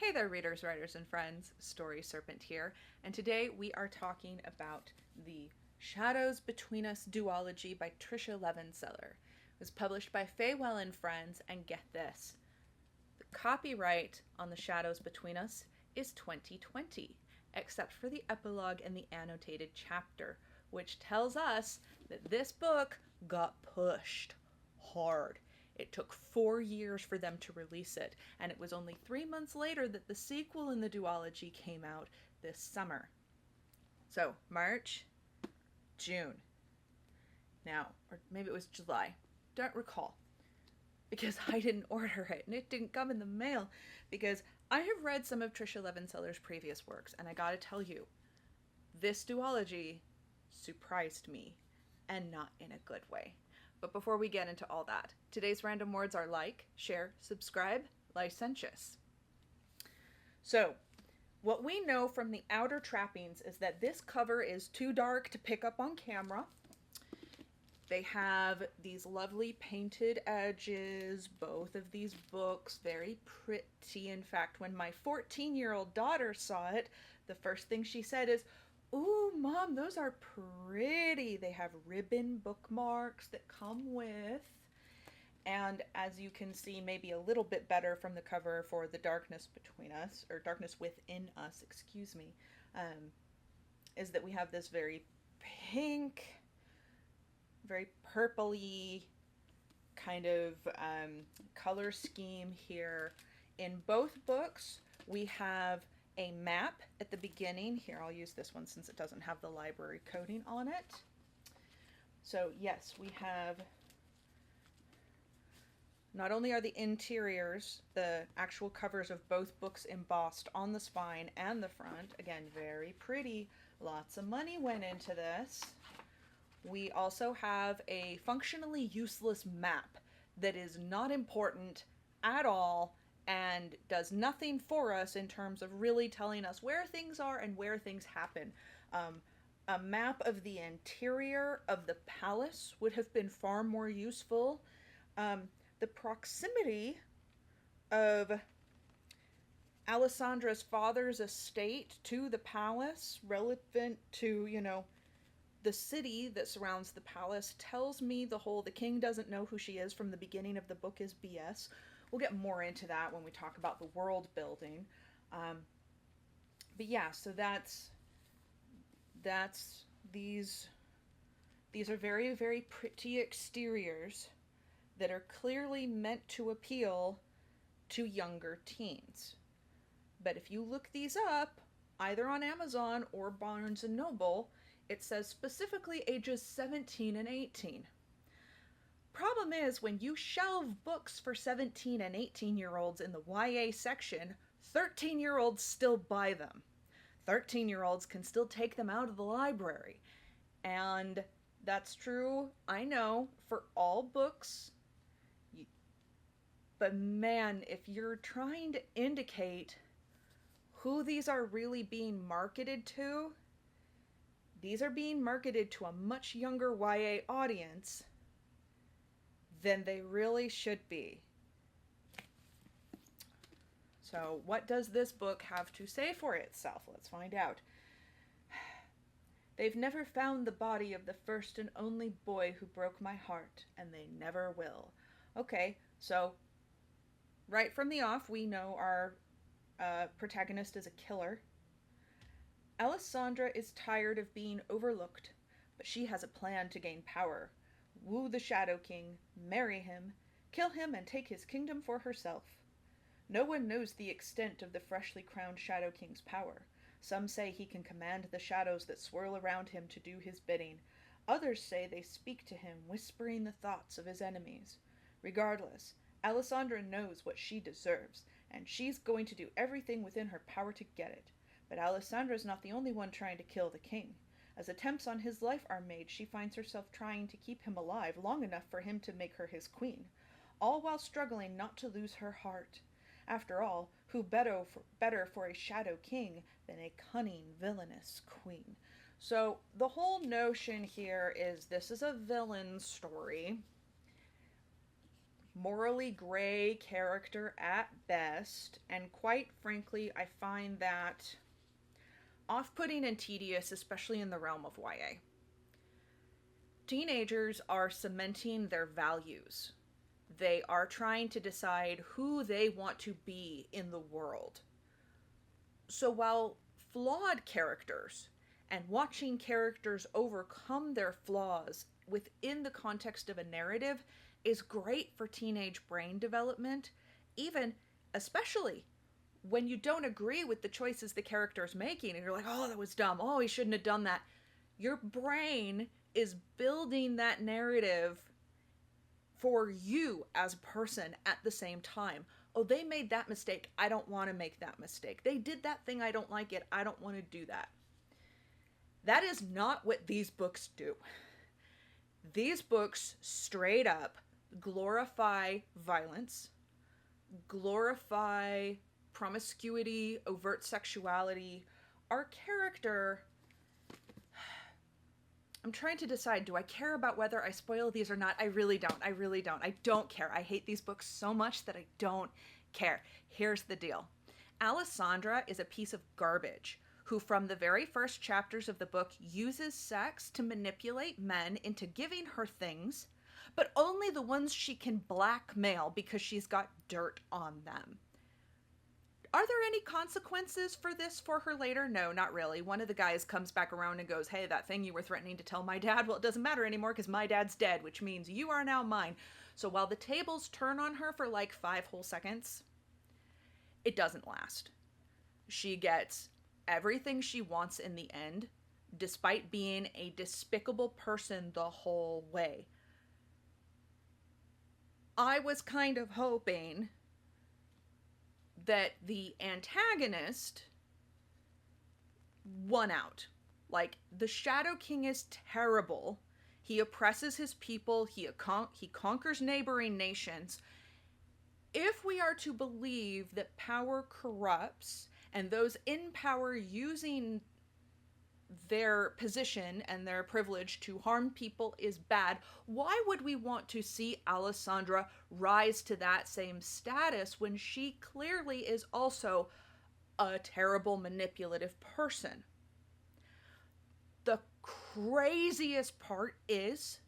Hey there, readers, writers, and friends. Story Serpent here, and today we are talking about the Shadows Between Us duology by Tricia Levenseller. It was published by Faywell and Friends, and get this. The copyright on The Shadows Between Us is 2020, except for the epilogue and the annotated chapter, which tells us that this book got pushed hard. It took 4 years for them to release it, and it was only 3 months later that the sequel in the duology came out this summer. So, March, June. Now, or maybe it was July. Don't recall. Because I didn't order it, and it didn't come in the mail. Because I have read some of Tricia Levenseller's previous works, and I gotta tell you, this duology surprised me, and not in a good way. But before we get into all that, today's random words are like, share, subscribe, licentious. So, what we know from the outer trappings is that this cover is too dark to pick up on camera. They have these lovely painted edges, both of these books, very pretty. In fact, when my 14-year-old daughter saw it, the first thing she said is, "Ooh, Mom, those are pretty." They have ribbon bookmarks that come with. And as you can see, maybe a little bit better from the cover for The Darkness Between Us, or Darkness Within Us, excuse me, is that we have this very pink, very purpley kind of color scheme here. In both books, we have a map at the beginning. Here, I'll use this one since it doesn't have the library coding on it. So yes, we have, not only are the interiors, the actual covers of both books embossed on the spine and the front, again, very pretty, lots of money went into this. We also have a functionally useless map that is not important at all and does nothing for us in terms of really telling us where things are and where things happen. A map of the interior of the palace would have been far more useful. The proximity of Alessandra's father's estate to the palace, relevant to, the city that surrounds the palace, tells me the king doesn't know who she is from the beginning of the book is BS. We'll get more into that when we talk about the world building. But yeah, so that's these are very, very pretty exteriors that are clearly meant to appeal to younger teens. But if you look these up, either on Amazon or Barnes & Noble, it says specifically ages 17 and 18. Problem is, when you shelve books for 17 and 18-year-olds in the YA section, 13-year-olds still buy them. 13-year-olds can still take them out of the library. And that's true, I know, for all books. But man, if you're trying to indicate who these are really being marketed to, these are being marketed to a much younger YA audience than they really should be. So what does this book have to say for itself? Let's find out. They've never found the body of the first and only boy who broke my heart, and they never will. Okay, so right from the off, we know our protagonist is a killer. Alessandra is tired of being overlooked, but she has a plan to gain power. Woo the Shadow King, marry him, kill him, and take his kingdom for herself. No one knows the extent of the freshly crowned Shadow King's power. Some say he can command the shadows that swirl around him to do his bidding. Others say they speak to him, whispering the thoughts of his enemies. Regardless, Alessandra knows what she deserves, and she's going to do everything within her power to get it. But Alessandra's not the only one trying to kill the king. As attempts on his life are made, she finds herself trying to keep him alive long enough for him to make her his queen, all while struggling not to lose her heart. After all, who better for a shadow king than a cunning, villainous queen? So the whole notion here is this is a villain story. morally gray character at best, and quite frankly, I find that off-putting and tedious, especially in the realm of YA. Teenagers are cementing their values. They are trying to decide who they want to be in the world. So while flawed characters and watching characters overcome their flaws within the context of a narrative is great for teenage brain development, even especially when you don't agree with the choices the character is making and you're like, oh, that was dumb. Oh, he shouldn't have done that. Your brain is building that narrative for you as a person at the same time. Oh, they made that mistake. I don't want to make that mistake. They did that thing. I don't like it. I don't want to do that. That is not what these books do. These books straight up glorify violence, glorify promiscuity, overt sexuality. Our character... I'm trying to decide, do I care about whether I spoil these or not? I really don't. I don't care. I hate these books so much that I don't care. Here's the deal. Alessandra is a piece of garbage who from the very first chapters of the book uses sex to manipulate men into giving her things, but only the ones she can blackmail because she's got dirt on them. Are there any consequences for this for her later? No, not really. One of the guys comes back around and goes, hey, that thing you were threatening to tell my dad, well, it doesn't matter anymore because my dad's dead, which means you are now mine. So while the tables turn on her for like 5 whole seconds, it doesn't last. She gets everything she wants in the end, despite being a despicable person the whole way. I was kind of hoping that the antagonist won out. Like, the Shadow King is terrible. He oppresses his people. He conquers neighboring nations. If we are to believe that power corrupts and those in power using their position and their privilege to harm people is bad, why would we want to see Alessandra rise to that same status when she clearly is also a terrible manipulative person? The craziest part is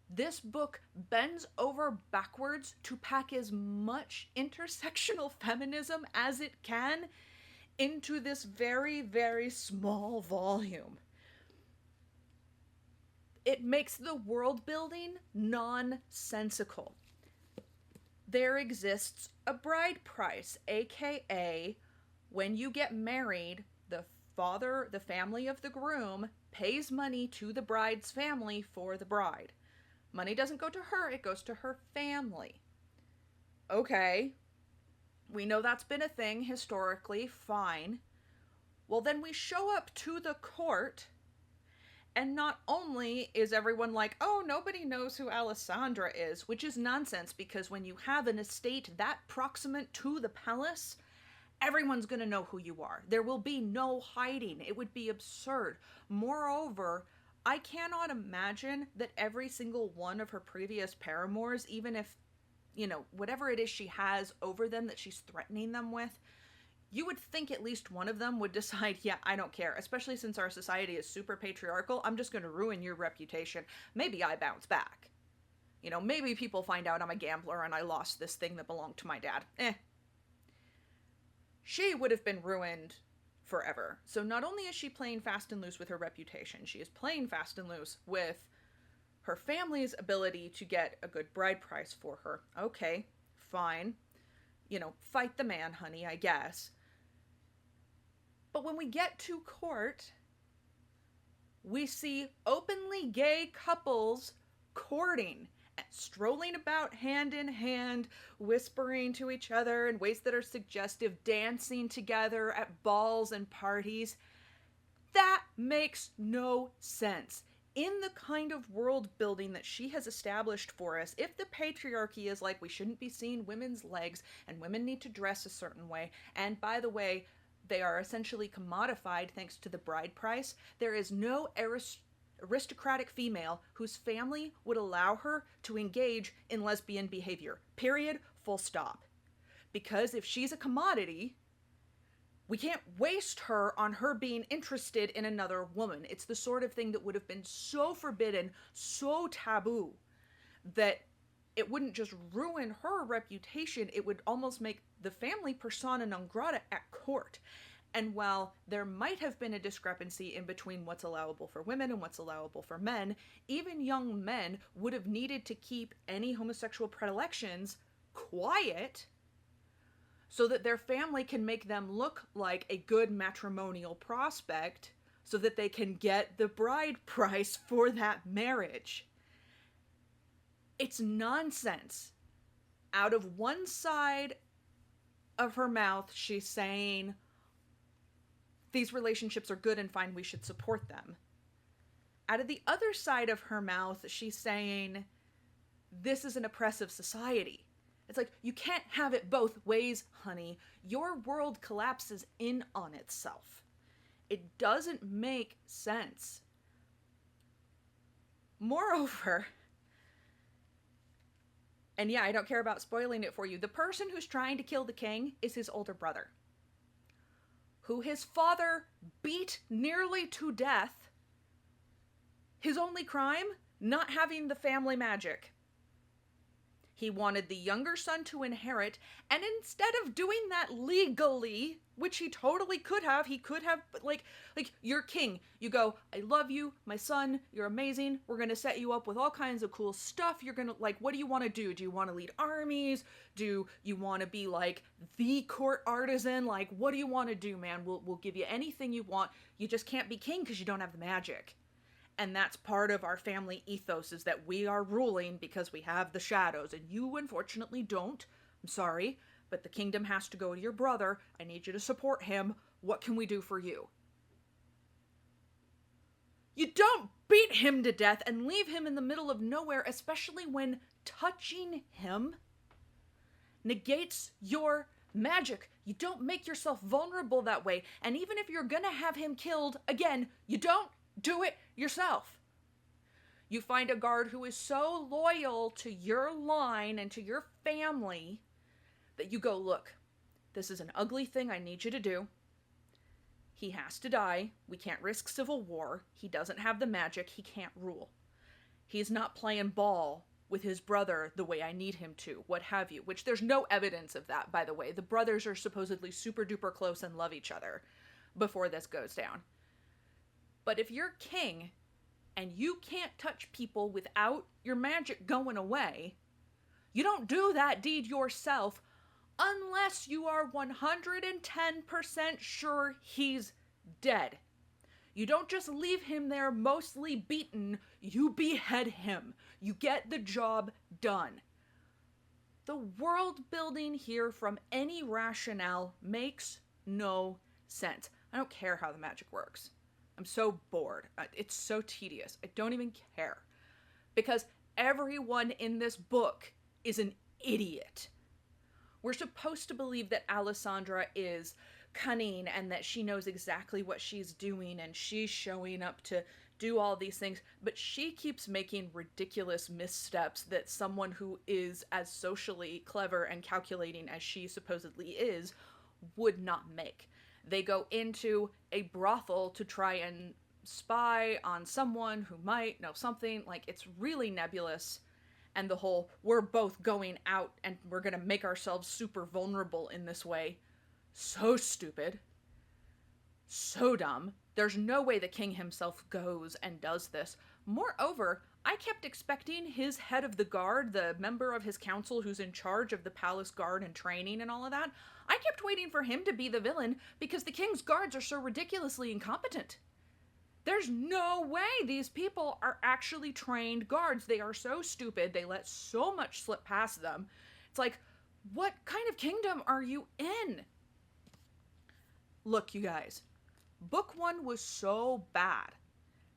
this book bends over backwards to pack as much intersectional feminism as it can into this very, very small volume. It makes the world building nonsensical. There exists a bride price, aka when you get married, the family of the groom, pays money to the bride's family for the bride. Money doesn't go to her, it goes to her family. Okay. We know that's been a thing historically, fine. Well, then we show up to the court, and not only is everyone like, oh, nobody knows who Alessandra is, which is nonsense, because when you have an estate that proximate to the palace, everyone's going to know who you are. There will be no hiding. It would be absurd. Moreover, I cannot imagine that every single one of her previous paramours, even if whatever it is she has over them that she's threatening them with, you would think at least one of them would decide, yeah, I don't care, especially since our society is super patriarchal. I'm just going to ruin your reputation. Maybe I bounce back. Maybe people find out I'm a gambler and I lost this thing that belonged to my dad. She would have been ruined forever. So not only is she playing fast and loose with her reputation, she is playing fast and loose with her family's ability to get a good bride price for her. Okay, fine. Fight the man, honey, I guess. But when we get to court, we see openly gay couples courting, strolling about hand in hand, whispering to each other in ways that are suggestive, dancing together at balls and parties. That makes no sense. In the kind of world building that she has established for us, if the patriarchy is like, we shouldn't be seeing women's legs and women need to dress a certain way, and by the way, they are essentially commodified thanks to the bride price, there is no aristocratic female whose family would allow her to engage in lesbian behavior. Period. Full stop. Because if she's a commodity, we can't waste her on her being interested in another woman. It's the sort of thing that would have been so forbidden, so taboo, that it wouldn't just ruin her reputation, it would almost make the family persona non grata at court. And while there might have been a discrepancy in between what's allowable for women and what's allowable for men, even young men would have needed to keep any homosexual predilections quiet so that their family can make them look like a good matrimonial prospect so that they can get the bride price for that marriage. It's nonsense. Out of one side of her mouth, she's saying, these relationships are good and fine, we should support them. Out of the other side of her mouth, she's saying, this is an oppressive society. It's like, you can't have it both ways, honey. Your world collapses in on itself. It doesn't make sense. Moreover, and yeah, I don't care about spoiling it for you, the person who's trying to kill the king is his older brother, who his father beat nearly to death. His only crime? Not having the family magic. He wanted the younger son to inherit, and instead of doing that legally, which he totally could have, like, you're king. You go, I love you, my son, you're amazing, we're gonna set you up with all kinds of cool stuff, you're gonna, like, what do you want to do? Do you want to lead armies? Do you want to be, like, the court artisan? Like, what do you want to do, man? We'll give you anything you want. You just can't be king because you don't have the magic. And that's part of our family ethos, is that we are ruling because we have the shadows. And you, unfortunately, don't. I'm sorry, but the kingdom has to go to your brother. I need you to support him. What can we do for you? You don't beat him to death and leave him in the middle of nowhere, especially when touching him negates your magic. You don't make yourself vulnerable that way. And even if you're gonna have him killed, again, you don't do it yourself. You find a guard who is so loyal to your line and to your family that you go, look, this is an ugly thing I need you to do. He has to die. We can't risk civil war. He doesn't have the magic. He can't rule. He's not playing ball with his brother the way I need him to, what have you, which there's no evidence of that, by the way. The brothers are supposedly super duper close and love each other before this goes down. But if you're king and you can't touch people without your magic going away, you don't do that deed yourself unless you are 110% sure he's dead. You don't just leave him there mostly beaten, you behead him. You get the job done. The world building here from any rationale makes no sense. I don't care how the magic works. I'm so bored. It's so tedious. I don't even care. Because everyone in this book is an idiot. We're supposed to believe that Alessandra is cunning and that she knows exactly what she's doing and she's showing up to do all these things, but she keeps making ridiculous missteps that someone who is as socially clever and calculating as she supposedly is would not make. They go into a brothel to try and spy on someone who might know something. Like, it's really nebulous. And the whole, we're both going out and we're going to make ourselves super vulnerable in this way. So stupid. So dumb. There's no way the king himself goes and does this. Moreover, I kept expecting his head of the guard, the member of his council who's in charge of the palace guard and training and all of that, I kept waiting for him to be the villain because the king's guards are so ridiculously incompetent. There's no way these people are actually trained guards. They are so stupid. They let so much slip past them. It's like, what kind of kingdom are you in? Look, you guys, book 1 was so bad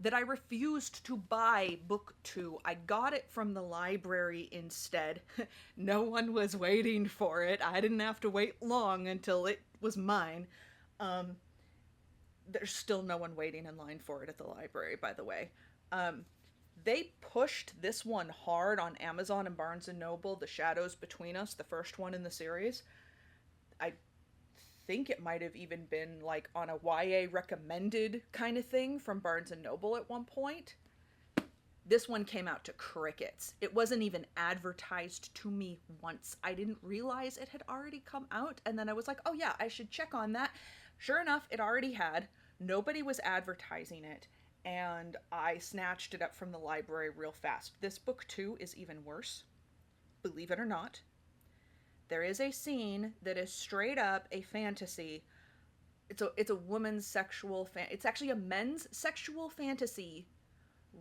that I refused to buy book 2. I got it from the library instead. No one was waiting for it. I didn't have to wait long until it was mine. There's still no one waiting in line for it at the library, by the way. Um, they pushed this one hard on Amazon and Barnes and Noble, The Shadows Between Us, the first one in the series. I think it might have even been like on a YA recommended kind of thing from Barnes and Noble at one point. This one came out to crickets. It wasn't even advertised to me once. I didn't realize it had already come out, and then I was like, oh yeah, I should check on that. Sure enough, it already had. Nobody was advertising it, and I snatched it up from the library real fast. This book, too, is even worse. Believe it or not. There is a scene that is straight up a fantasy. It's a woman's sexual it's actually a men's sexual fantasy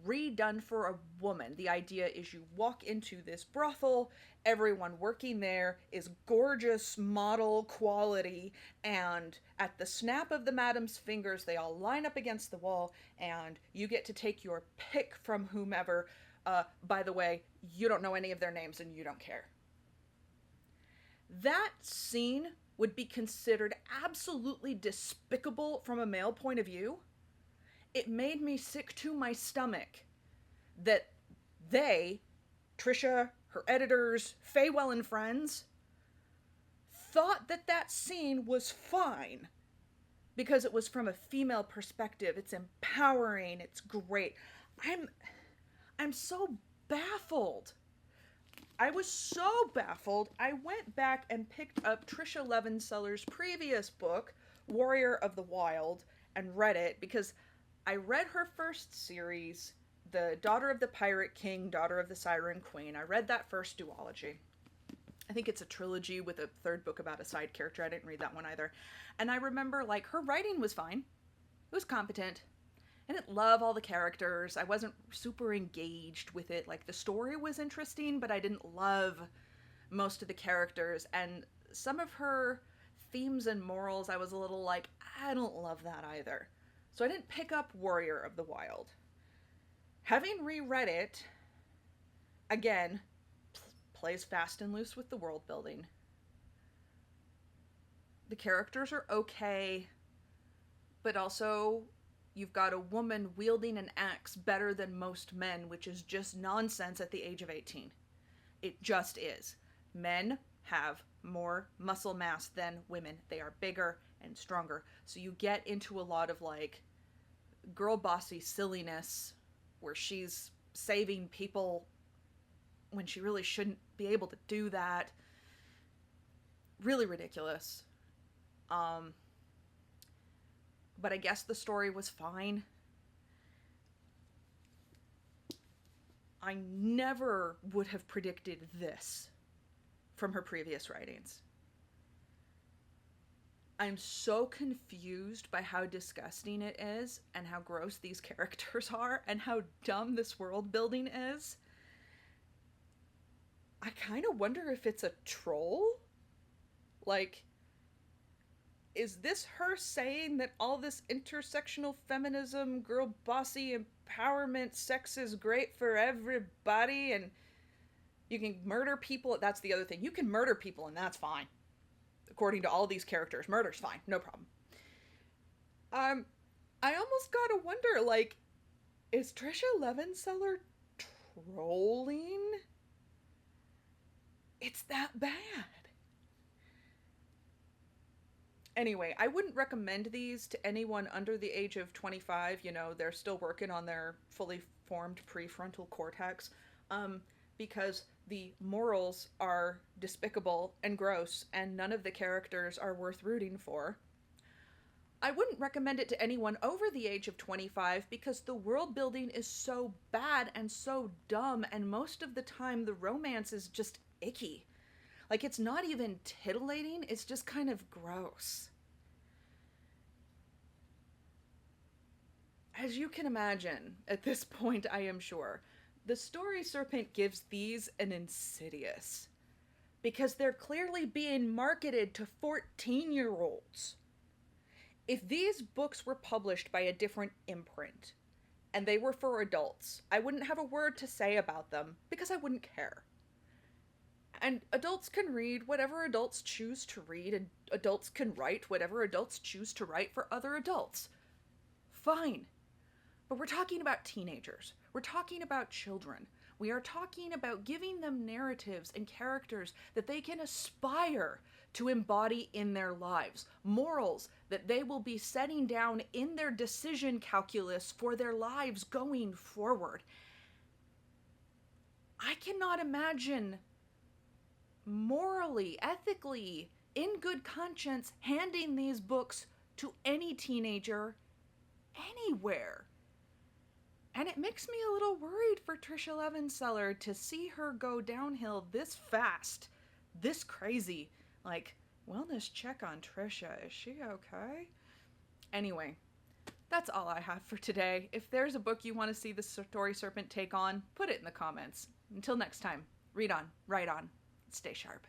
redone for a woman. The idea is you walk into this brothel, everyone working there is gorgeous model quality, and at the snap of the madam's fingers, they all line up against the wall, and you get to take your pick from whomever. By the way, you don't know any of their names and you don't care. That scene would be considered absolutely despicable from a male point of view. It made me sick to my stomach that they, Tricia, her editors, Faywell and friends, thought that that scene was fine because it was from a female perspective. It's empowering. It's great. I'm so baffled. I was so baffled, I went back and picked up Tricia Levenseller's previous book, Warrior of the Wild, and read it because I read her first series, The Daughter of the Pirate King, Daughter of the Siren Queen. I read that first duology. I think it's a trilogy with a third book about a side character. I didn't read that one either. And I remember, like, her writing was fine. It was competent. I didn't love all the characters. I wasn't super engaged with it. Like, the story was interesting, but I didn't love most of the characters. And some of her themes and morals, I was a little like, I don't love that either. So I didn't pick up Warrior of the Wild. Having reread it, again, plays fast and loose with the world building. The characters are okay, but also you've got a woman wielding an axe better than most men, which is just nonsense at the age of 18. It just is. Men have more muscle mass than women. They are bigger and stronger. So you get into a lot of like girl bossy silliness where she's saving people when she really shouldn't be able to do that. Really ridiculous. But I guess the story was fine. I never would have predicted this from her previous writings. I'm so confused by how disgusting it is and how gross these characters are and how dumb this world building is. I kind of wonder if it's a troll. Like, is this her saying that all this intersectional feminism, girl bossy empowerment, sex is great for everybody and you can murder people? That's the other thing. You can murder people and that's fine. According to all these characters, murder's fine. No problem. I almost gotta wonder, like, is Tricia Levenseller trolling? It's that bad. Anyway, I wouldn't recommend these to anyone under the age of 25. You know, they're still working on their fully formed prefrontal cortex, because the morals are despicable and gross, and none of the characters are worth rooting for. I wouldn't recommend it to anyone over the age of 25 because the world building is so bad and so dumb, and most of the time the romance is just icky. Like, it's not even titillating, it's just kind of gross. As you can imagine, at this point, I am sure, the Story Serpent gives these an Insidious. Because they're clearly being marketed to 14-year-olds. If these books were published by a different imprint, and they were for adults, I wouldn't have a word to say about them, because I wouldn't care. And adults can read whatever adults choose to read, and adults can write whatever adults choose to write for other adults. Fine. But we're talking about teenagers. We're talking about children. We are talking about giving them narratives and characters that they can aspire to embody in their lives, morals that they will be setting down in their decision calculus for their lives going forward. I cannot imagine morally, ethically, in good conscience, handing these books to any teenager anywhere. And it makes me a little worried for Tricia Levenseller to see her go downhill this fast, this crazy. Like, wellness check on Tricia. Is she okay? Anyway, that's all I have for today. If there's a book you want to see the Story Serpent take on, put it in the comments. Until next time, read on, write on, stay sharp.